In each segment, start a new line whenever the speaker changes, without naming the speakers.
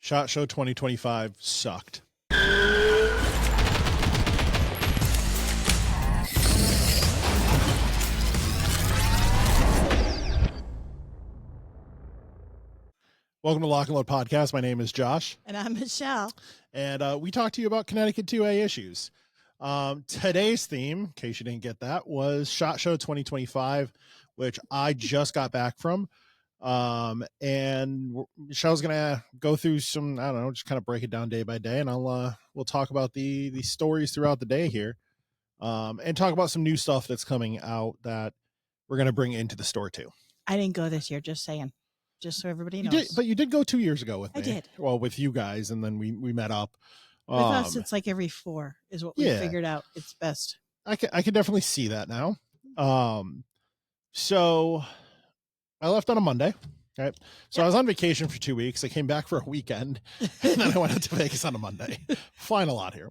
SHOT Show 2025 sucked. Welcome to Lock and Load Podcast. My name is Josh.
And I'm Michelle.
And we talked to you about Connecticut 2A issues. Today's theme, in case you didn't get that, was SHOT Show 2025, which I just got back from. And Michelle's going to go through some, I don't know, just kind of break it down day by day. And we'll talk about the stories throughout the day here. And talk about some new stuff that's coming out that we're going to bring into the store too.
I didn't go this year, just saying. Just so everybody knows.
But you did go 2 years ago with me.
I did.
Well, with you guys, and then we met up.
With us, it's like every 4 is what we figured out. It's best.
I can definitely see that now. So I left on a Monday, right? So I was on vacation for 2 weeks. I came back for a weekend, and then I went out to Vegas on a Monday. Flying a lot here.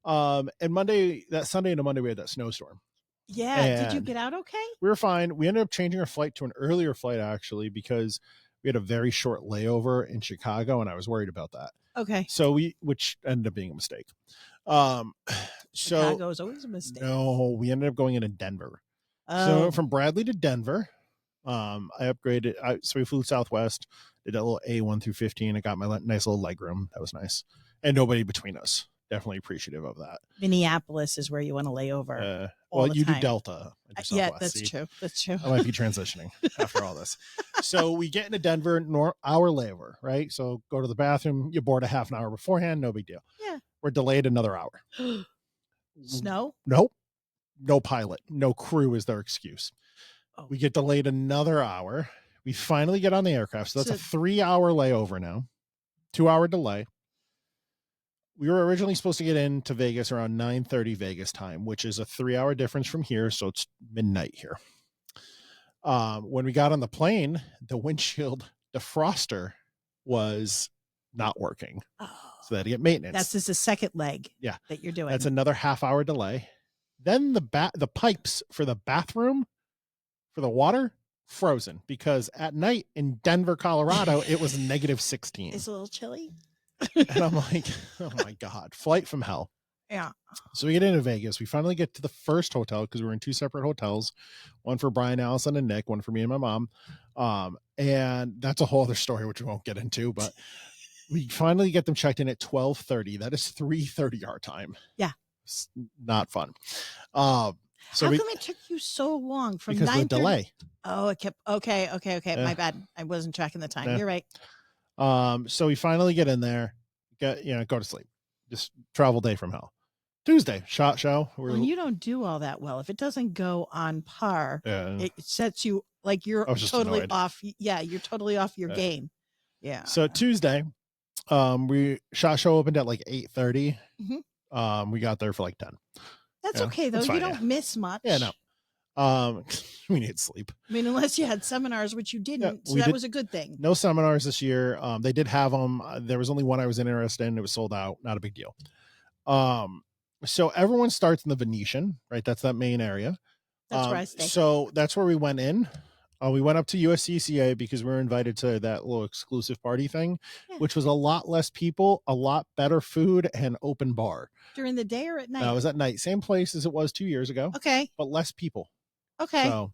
And that Sunday into Monday, we had that snowstorm.
Yeah.
And
did you get out okay?
We were fine. We ended up changing our flight to an earlier flight, actually, because we had a very short layover in Chicago, and I was worried about that.
Okay.
So which ended up being a mistake.
Chicago is always a mistake.
No, we ended up going into Denver.
Oh.
So from Bradley to Denver, I upgraded. So we flew Southwest, did a little A1 through 15. I got my nice little leg room. That was nice. And nobody between us. Definitely appreciative of that.
Minneapolis is where you want to lay over.
Well, you
do
Delta.
Yeah, that's true. That's true.
I might be transitioning after all this. So we get into Denver, hour layover, right? So go to the bathroom. You board a half an hour beforehand. No big deal.
Yeah.
We're delayed another hour.
Snow?
Nope. No pilot. No crew is their excuse.
Oh.
We get delayed another hour. We finally get on the aircraft. So that's a 3-hour layover now. 2-hour delay. We were originally supposed to get into Vegas around 9:30 Vegas time, which is a 3-hour difference from here. So it's midnight here. When we got on the plane, the windshield defroster was not working.
Oh.
So they had to get maintenance.
That's just a second leg that you're doing.
That's another half-hour delay. Then the pipes for the bathroom, for the water, frozen because at night in Denver, Colorado, it was -16.
It's a little chilly.
And I'm like, oh my God, flight from hell.
Yeah.
So we get into Vegas. We finally get to the first hotel because we're in 2 separate hotels, one for Brian, Allison, and Nick, one for me and my mom. And that's a whole other story, which we won't get into, but we finally get them checked in at 12:30. That is 3:30 our time.
Yeah.
It's not fun. So
how come it took you so long from 9:30?
Because of the delay.
Oh, it kept, okay.
Yeah.
My bad. I wasn't tracking the time.
Yeah.
You're right.
So we finally get in there, go to sleep. Just travel day from hell. Tuesday, SHOT Show.
Well, you don't do all that well. If it doesn't go on par, it sets you like you're totally off. Yeah, you're totally off your game. Yeah.
So Tuesday, SHOT Show opened at like 8:30.
Mm-hmm.
We got there for like 10.
That's okay though. You don't miss much.
Yeah, no. We need sleep.
I mean, unless you had seminars, which you didn't. So that was a good thing.
No seminars this year. They did have them. There was only one I was interested in. It was sold out. Not a big deal. So everyone starts in the Venetian, right? That's that main area.
That's where I stay.
So that's where we went in. We went up to USCCA because we were invited to that little exclusive party thing, which was a lot less people, a lot better food, and open bar.
During the day or at night?
No, it was at night. Same place as it was 2 years ago.
Okay.
But less people.
Okay.
So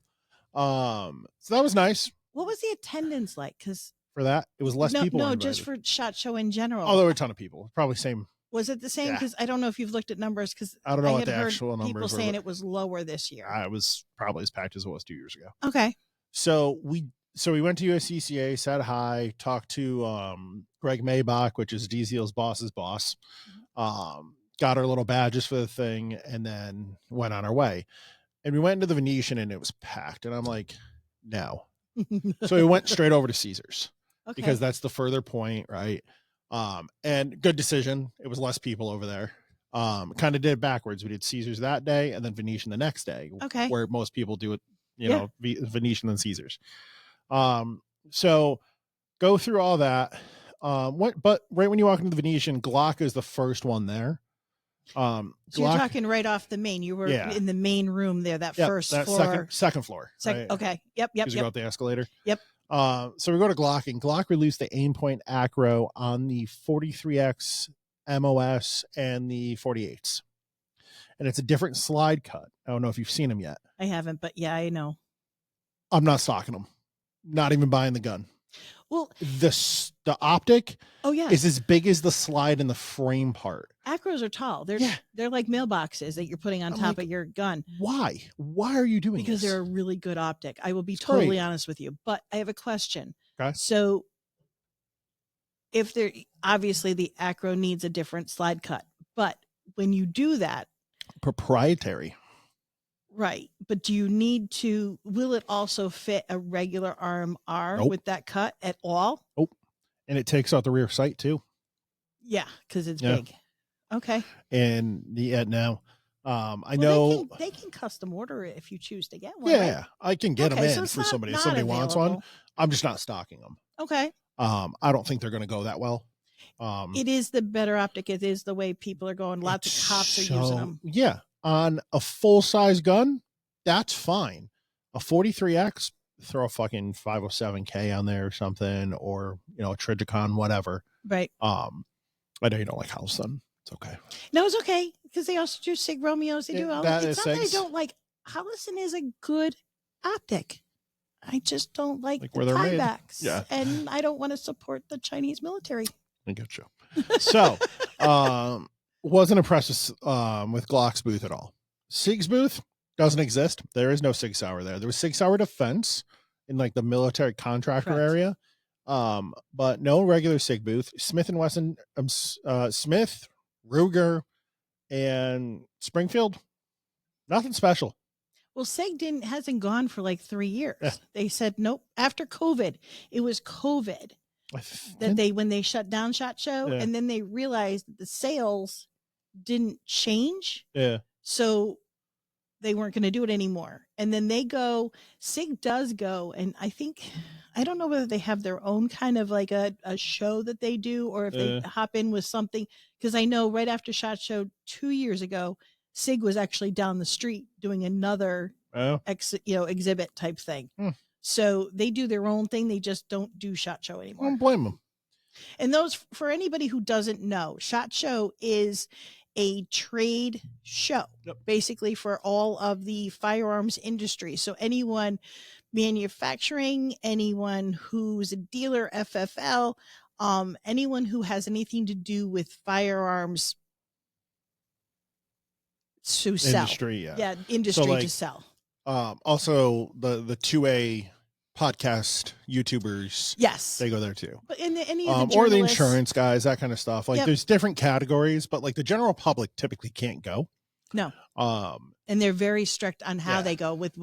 that was nice.
What was the attendance like? Because
for that, it was less people.
No, just for SHOT Show in general.
Oh, there were a ton of people. Probably same.
Was it the same? Because I don't know if you've looked at numbers. Because
I don't know what the actual numbers were.
People saying it was lower this year.
It was probably as packed as it was 2 years ago.
Okay.
So we went to USCCA, said hi, talked to Greg Maybach, which is DZL's boss's boss. Got our little badges for the thing, and then went on our way. And we went into the Venetian, and it was packed. And I'm like, no. So we went straight over to Caesars because that's the further point, right? And good decision. It was less people over there. Kind of did it backwards. We did Caesars that day, and then Venetian the next day.
Okay.
Where most people do it, Venetian and Caesars. So go through all that. But right when you walk into the Venetian, Glock is the first one there.
So you're talking right off the main. You were in the main room there, first floor.
Second floor.
Right? Okay. Yep.
You go up the escalator.
Yep.
So we go to Glock, and Glock released the Aimpoint Acro on the 43X MOS and the 48s. And it's a different slide cut. I don't know if you've seen them yet.
I haven't, but yeah, I know.
I'm not stocking them. Not even buying the gun.
Well,
the optic is as big as the slide in the frame part.
Acros are tall. They're like mailboxes that you're putting on top of your gun.
Why? Why are you doing
this? Because they're a really good optic. I will be totally honest with you, but I have a question.
Okay.
So if they're obviously the Acro needs a different slide cut, but when you do that,
proprietary.
Right. But do you need to, will it also fit a regular RMR with that cut at all?
Nope. And it takes out the rear sight too.
Yeah. Cause it's big. Okay.
And now, I know
they can custom order it if you choose to get one.
Yeah. Right? I can get them in for somebody. If somebody wants one, I'm just not stocking them.
Okay.
I don't think they're going to go that well.
It is the better optic. It is the way people are going. Lots of cops are using them.
Yeah. On a full size gun, that's fine. A 43X, throw a fucking 507K on there or something, or a Trijicon, whatever.
Right.
I know you don't like Holliston. It's okay.
No, it's okay because they also do SIG Romeos. They do all that. It's not that I don't like Holliston is a good optic. I just don't like the tiebacks.
Yeah.
And I don't want to support the Chinese military.
I get you. So, wasn't impressed with Glock's booth at all. SIG's booth doesn't exist. There is no SIG Sauer there. There was SIG Sauer Defense in like the military contractor area, but no regular SIG booth. Smith & Wesson, Smith, Ruger, and Springfield, nothing special.
Well, SIG hasn't gone for like 3 years. Yeah. They said nope. After COVID, it was COVID that when they shut down SHOT Show, and then they realized that the sales didn't change.
Yeah.
So they weren't going to do it anymore. And then SIG does go. And I don't know whether they have their own kind of like a show that they do, or if they hop in with something. Cause I know right after SHOT Show 2 years ago, SIG was actually down the street doing another exhibit type thing. So they do their own thing. They just don't do SHOT Show anymore.
I don't blame them.
And for anybody who doesn't know, SHOT Show is a trade show, basically for all of the firearms industry. So anyone manufacturing, anyone who's a dealer, FFL, anyone who has anything to do with firearms to sell.
Industry,
industry to sell.
Also the 2A podcast YouTubers,
yes,
they go there too.
But any of the
or the insurance guys, that kind of stuff. Like there's different categories, but like the general public typically can't go.
No. And they're very strict on how they go with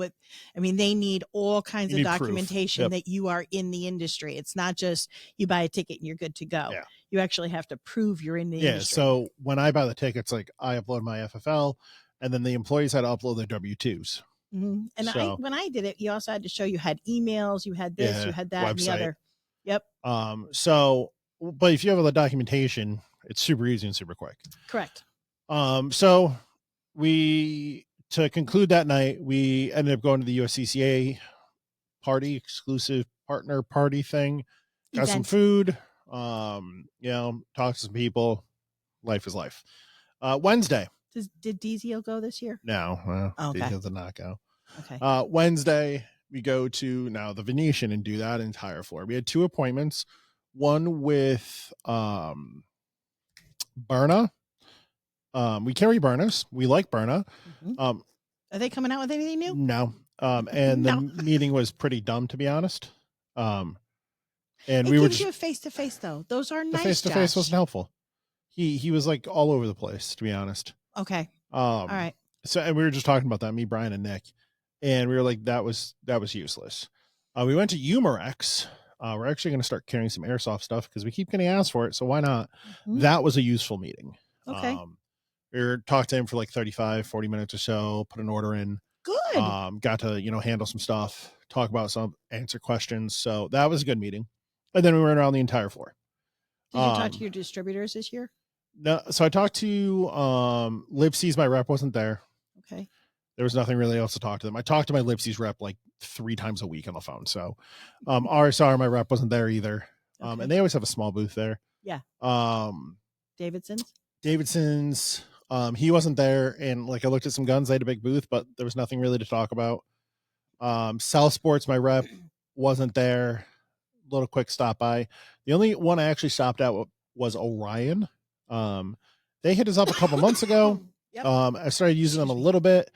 they need all kinds of documentation that you are in the industry. It's not just you buy a ticket and you're good to go.
Yeah.
You actually have to prove you're in the industry.
So when I buy the tickets, like I upload my FFL, and then the employees had to upload their W-2s.
Mm-hmm. And when I did it, you also had to show you had emails, you had this, you had that, website. And the other. Yep.
But if you have all the documentation, it's super easy and super quick.
Correct.
So to conclude that night, we ended up going to the USCCA party, exclusive partner party thing. Got some food, talked to some people. Life is life. Wednesday.
Did DZO go this year?
No.
Okay.
DZO did not go.
Okay.
Wednesday, we go to now the Venetian and do that entire floor. We had 2 appointments. One with Byrna. We carry Byrnas. We like Byrna.
Mm-hmm. Are they coming out with anything new?
No. And the meeting was pretty dumb, to be honest. And
it gives you a face-to-face though. Those are nice.
The face-to-face wasn't helpful. He was like all over the place, to be honest.
Okay. All right.
So, and we were just talking about that, me, Brian, and Nick, and we were like, that was useless. We went to Umarex. We're actually going to start carrying some airsoft stuff because we keep getting asked for it. So why not? Mm-hmm. That was a useful meeting.
Okay.
We were talking to him for like 35, 40 minutes or so, put an order in.
Good.
Got to, handle some stuff, talk about answer questions. So that was a good meeting. And then we went around the entire floor.
Did you talk to your distributors this year?
No. So I talked to Lipsy's, my rep wasn't there.
Okay.
there was nothing really else to talk to them. I talked to my Lipsy's rep like 3 times a week on the phone. So RSR, my rep, wasn't there either.
Okay.
And they always have a small booth there.
Yeah. Davidson's.
He wasn't there. And like I looked at some guns, they had a big booth, but there was nothing really to talk about. South Sports, my rep, wasn't there. Little quick stop by. The only one I actually stopped at was Orion. They hit us up a couple months ago.
Yep.
I started using them a little bit.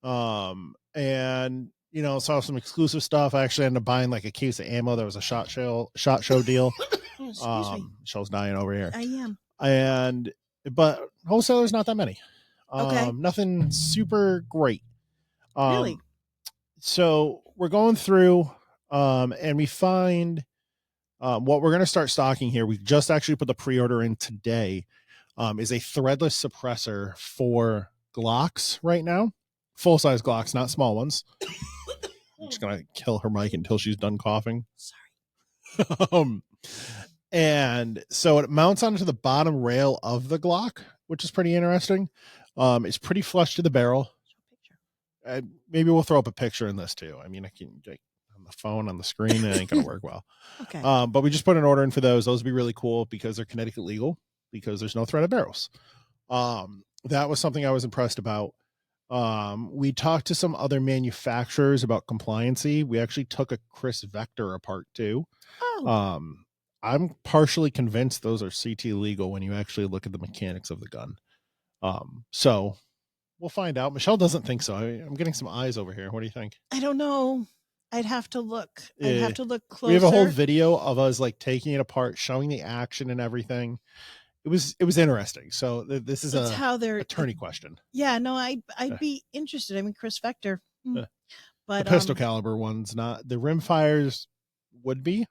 And you know, saw some exclusive stuff. I actually ended up buying like a case of ammo. There was a shot show deal.
Excuse me.
Michelle's dying over here.
I am.
But wholesalers, not that many.
Okay.
Nothing super great.
Really?
So we're going through, and we find what we're going to start stocking here. We just actually put the pre-order in today. Is a threadless suppressor for Glocks right now. Full-size Glocks, not small ones. I'm just going to kill her mic until she's done coughing.
Sorry.
And so it mounts onto the bottom rail of the Glock, which is pretty interesting. It's pretty flush to the barrel. Maybe we'll throw up a picture in this too. I mean, I can like, on the phone, on the screen, it ain't going to work well.
Okay.
But we just put an order in for those. Those would be really cool because they're Connecticut legal, because there's no threaded barrels. That was something I was impressed about. We talked to some other manufacturers about compliancy. We actually took a Chris Vector apart too.
Oh.
I'm partially convinced those are CT legal when you actually look at the mechanics of the gun. So we'll find out. Michelle doesn't think so. I'm getting some eyes over here. What do you think?
I don't know. I'd have to look. I'd have to look closer.
We have a whole video of us like taking it apart, showing the action and everything. It was interesting. So this is
how they're
attorney question.
Yeah, no, I'd be interested. I mean, Chris Vector, but
the pistol caliber ones, not the rim fires would be.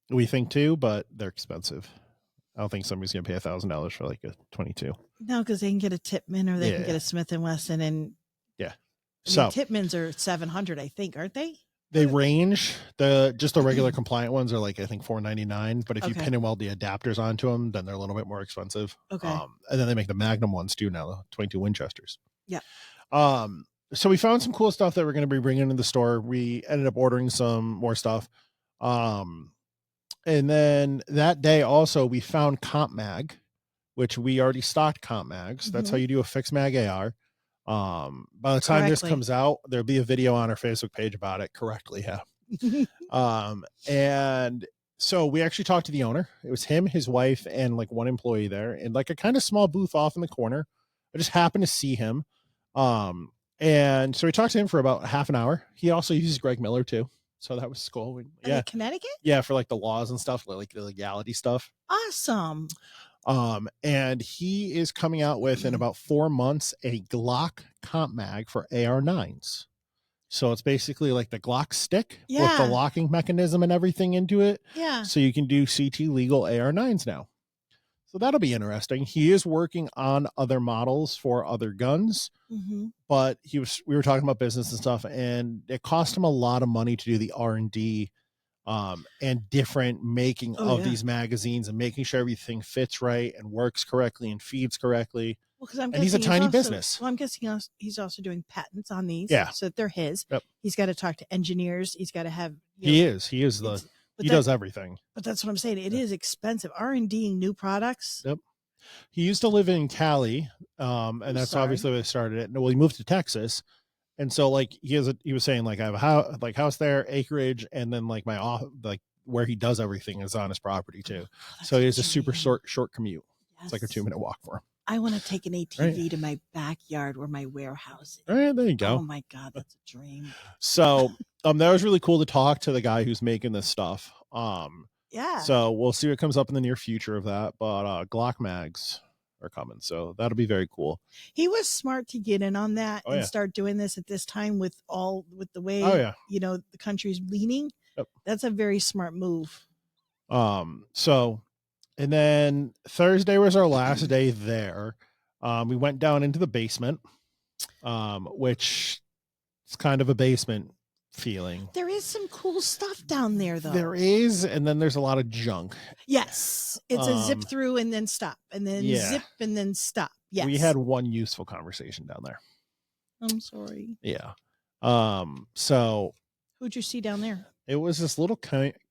We think too, but they're expensive. I don't think somebody's gonna pay $1,000 for like a 22.
No, because they can get a Tipman or they can get a Smith and Wesson, and so Tipmans are $700, I think, aren't they?
They range. Just the regular compliant ones are like I think $499, but if you pin and weld the adapters onto them, then they're a little bit more expensive.
Okay.
And then they make the Magnum ones too now, the 22 Winchesters.
Yeah.
So we found some cool stuff that we're going to be bringing in the store. We ended up ordering some more stuff. And then that day also we found Comp Mag, which we already stocked Comp Mags. That's how you do a fixed mag AR. By the time this comes out, there'll be a video on our Facebook page about it correctly. Yeah. And so we actually talked to the owner. It was him, his wife, and like one employee there, and like a kind of small booth off in the corner. I just happened to see him. And so we talked to him for about half an hour. He also uses Greg Miller too. So that was cool. Yeah.
Connecticut?
Yeah. For like the laws and stuff, like the legality stuff.
Awesome.
And he is coming out with in about 4 months a Glock Comp Mag for AR9s. So it's basically like the Glock stick with the locking mechanism and everything into it.
Yeah.
So you can do CT legal AR9s now. So that'll be interesting. He is working on other models for other guns, but we were talking about business and stuff, and it cost him a lot of money to do the R&D and different making of these magazines and making sure everything fits right and works correctly and feeds correctly.
Well,
and he's a tiny business.
Well, I'm guessing he's also doing patents on these.
Yeah.
So that they're his.
Yep.
He's got to talk to engineers. He's got to have.
He does everything.
But that's what I'm saying. It is expensive. R&Ding new products.
Yep. He used to live in Cali. And that's obviously where they started it. Well, he moved to Texas. And so like he was saying like I have a house there, acreage, and then like where he does everything is on his property too. So he has a super short commute. Yes. It's like a 2-minute walk for him.
I want to take an ATV to my backyard where my warehouse is.
All right, there you go.
Oh my God, that's a dream.
So that was really cool to talk to the guy who's making this stuff.
Yeah.
So we'll see what comes up in the near future of that. But Glock mags are coming. So that'll be very cool.
He was smart to get in on that and start doing this at this time with the way the country's leaning. Yep. That's a very smart move.
And then Thursday was our last day there. We went down into the basement, which is kind of a basement feeling.
There is some cool stuff down there, though.
There is, and then there's a lot of junk.
Yes. It's a zip through and then stop, and then zip and then stop. Yes.
We had one useful conversation down there.
I'm sorry.
Yeah. So
who'd you see down there?
It was this little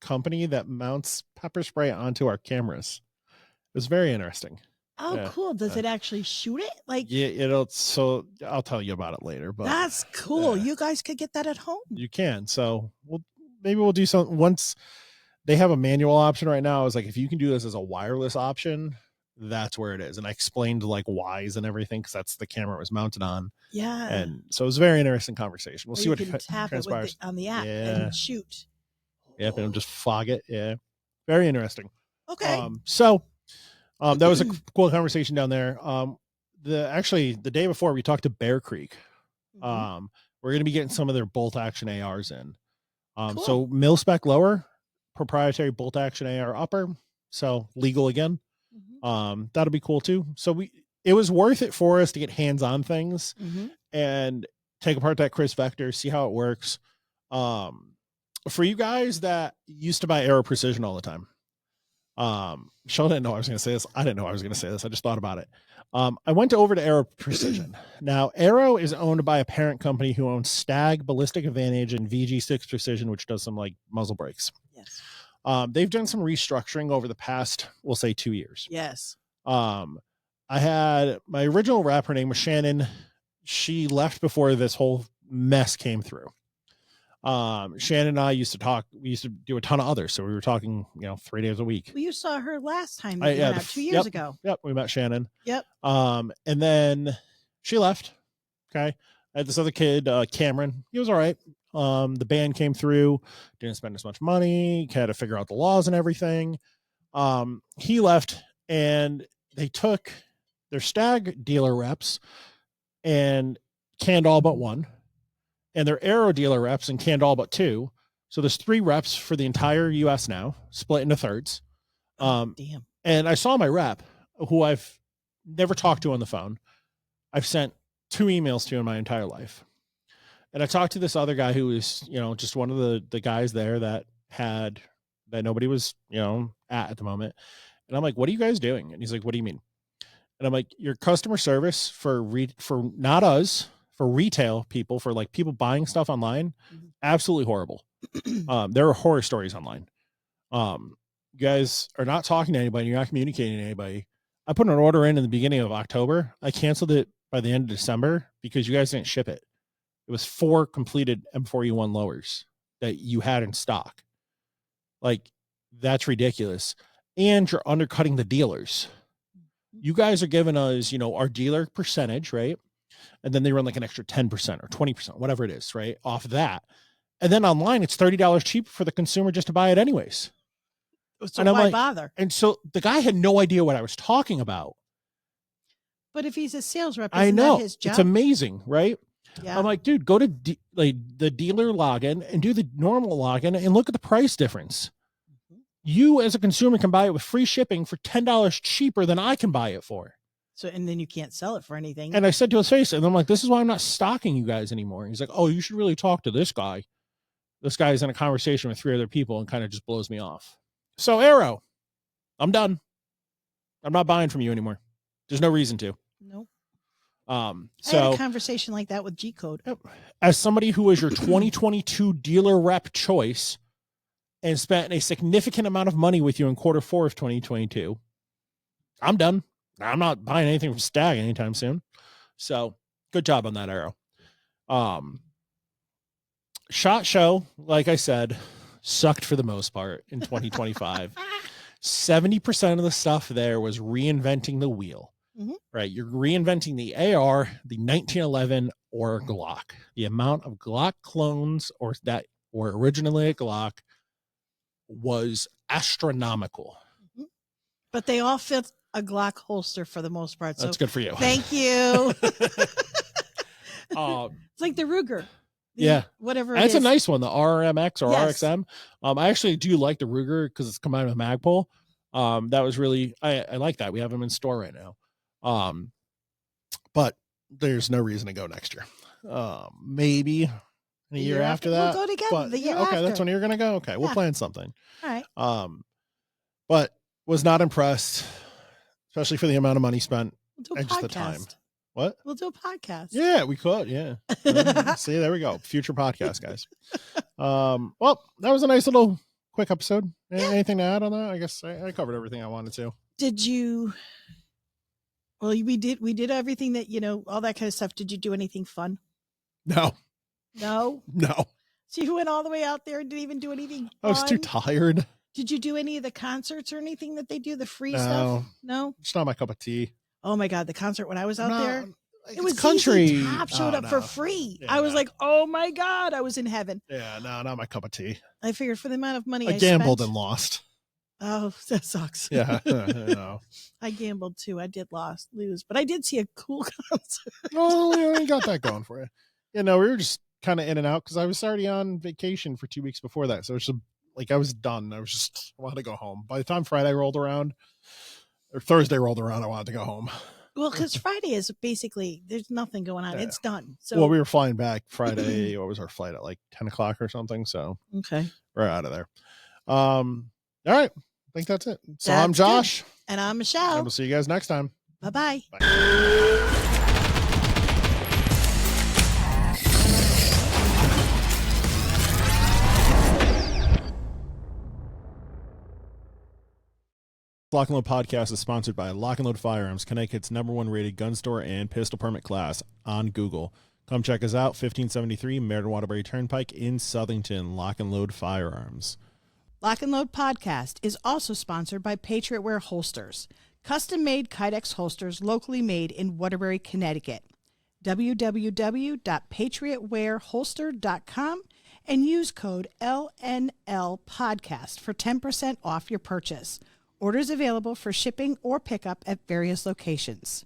company that mounts pepper spray onto our cameras. It was very interesting.
Oh,
yeah.
Cool. Does it actually shoot it? Like,
yeah, so I'll tell you about it later, but
that's cool. You guys could get that at home.
You can. So maybe we'll do something once they have a manual option right now. I was like, if you can do this as a wireless option, that's where it is. And I explained like whys and everything, because that's the camera it was mounted on.
Yeah.
And so it was a very interesting conversation. We'll see what
tap
transpires.
on the app and shoot.
Yep, and just fog it. Yeah. Very interesting.
Okay.
That was a cool conversation down there. The day before we talked to Bear Creek.
Mm-hmm.
We're going to be getting some of their bolt action ARs in.
Cool.
So mil spec lower, proprietary bolt action AR upper. So legal again.
Mm-hmm.
That'll be cool too. So it was worth it for us to get hands-on things and take apart that Chris Vector, see how it works. For you guys that used to buy Aero Precision all the time. Sean didn't know I was going to say this. I didn't know I was going to say this. I just thought about it. I went over to Aero Precision. Now, Aero is owned by a parent company who owns Stag, Ballistic Advantage, and VG6 Precision, which does some like muzzle brakes.
Yes.
They've done some restructuring over the past, we'll say 2 years.
Yes.
I had my original rep, her name was Shannon. She left before this whole mess came through. Shannon and I used to talk. We used to do a ton of others. So we were talking, 3 days a week.
Well, you saw her last time. 2 years ago.
Yep. We met Shannon.
Yep.
And then she left. Okay. I had this other kid, Cameron. He was all right. The band came through, didn't spend as much money, had to figure out the laws and everything. He left, and they took their Stag dealer reps and canned all but one, and their Aero dealer reps and canned all but two. So there's 3 reps for the entire US now, split into thirds.
Damn.
And I saw my rep, who I've never talked to on the phone. I've sent 2 emails to in my entire life. And I talked to this other guy who was, just one of the guys there that nobody was, at the moment. And I'm like, what are you guys doing? And he's like, what do you mean? And I'm like, your customer service for not us, for retail people, for like people buying stuff online, absolutely horrible. There are horror stories online. You guys are not talking to anybody. You're not communicating to anybody. I put an order in the beginning of October. I canceled it by the end of December because you guys didn't ship it. It was 4 completed M4U1 lowers that you had in stock. Like, that's ridiculous. And you're undercutting the dealers. You guys are giving us, our dealer percentage, right? And then they run like an extra 10% or 20%, whatever it is, right? Off of that. And then online, it's $30 cheaper for the consumer just to buy it anyways.
So why bother?
And so the guy had no idea what I was talking about.
But if he's a sales rep,
I know,
his job?
It's amazing, right?
Yeah.
I'm like, dude, go to the dealer login and do the normal login and look at the price difference. You as a consumer can buy it with free shipping for $10 cheaper than I can buy it for.
So, and then you can't sell it for anything.
And I said to his face, and I'm like, this is why I'm not stocking you guys anymore. He's like, oh, you should really talk to this guy. This guy is in a conversation with 3 other people and kind of just blows me off. So Aero, I'm done. I'm not buying from you anymore. There's no reason to.
Nope.
I
had a conversation like that with G Code.
As somebody who is your 2022 dealer rep choice and spent a significant amount of money with you in Q4 of 2022, I'm done. I'm not buying anything from Stag anytime soon. So good job on that, Aero. SHOT Show, like I said, sucked for the most part in 2025. 70% of the stuff there was reinventing the wheel. Right, you're reinventing the AR, the 1911, or Glock. The amount of Glock clones that were originally a Glock was astronomical.
But they all fit a Glock holster for the most part. So
that's good for you.
Thank you. It's like the Ruger. Whatever.
That's a nice one, the RMX or
yes.
RXM. I actually do like the Ruger because it's combined with Magpul. That was really I like that. We have them in store right now. But there's no reason to go next year. Maybe a year after that.
We'll go together the year
okay,
after.
that's when you're gonna go. Okay, we'll plan something.
All right.
But was not impressed, especially for the amount of money spent.
do a
and
podcast.
just the time. What?
We'll do a podcast.
Yeah, we could. Yeah. See, there we go. Future podcast, guys. Well, that was a nice little quick episode. Anything to add on that? I guess I covered everything I wanted to.
Did you? Well, we did everything that, all that kind of stuff. Did you do anything fun?
No.
No. So you went all the way out there and didn't even do anything fun?
I was too tired.
Did you do any of the concerts or anything that they do, the free stuff? No.
It's not my cup of tea.
Oh my God, the concert when I was out there, it was
country.
ZZ Top showed up for free. Yeah, I was like, oh my God, I was in heaven.
Yeah, no, not my cup of tea.
I figured for the amount of money I
gambled
spent,
and lost.
Oh, that sucks.
Yeah, I
I gambled too. I did lose, but I did see a cool concert.
Oh, yeah, I got that going for you. We were just kind of in and out because I was already on vacation for 2 weeks before that. So it's like I was done. I wanted to go home. By the time Friday rolled around, or Thursday rolled around, I wanted to go home.
Well, because Friday is basically, there's nothing going on. Yeah. It's done. So,
well, we were flying back Friday. What was our flight at, like 10 o'clock or something? So
okay,
we're out of there. All right. I think that's it. So I'm Josh.
Good. And I'm Michelle.
And we'll see you guys next time.
Bye-bye.
Bye. Lock and Load Podcast is sponsored by Lock and Load Firearms, Connecticut's #1 rated gun store and pistol permit class on Google. Come check us out, 1573 Meriden Waterbury Turnpike in Southington. Lock and Load Firearms.
Lock and Load Podcast is also sponsored by Patriot Wear Holsters, custom-made Kydex holsters locally made in Waterbury, Connecticut. www.patriotwearholster.com and use code LNL Podcast for 10% off your purchase. Orders available for shipping or pickup at various locations.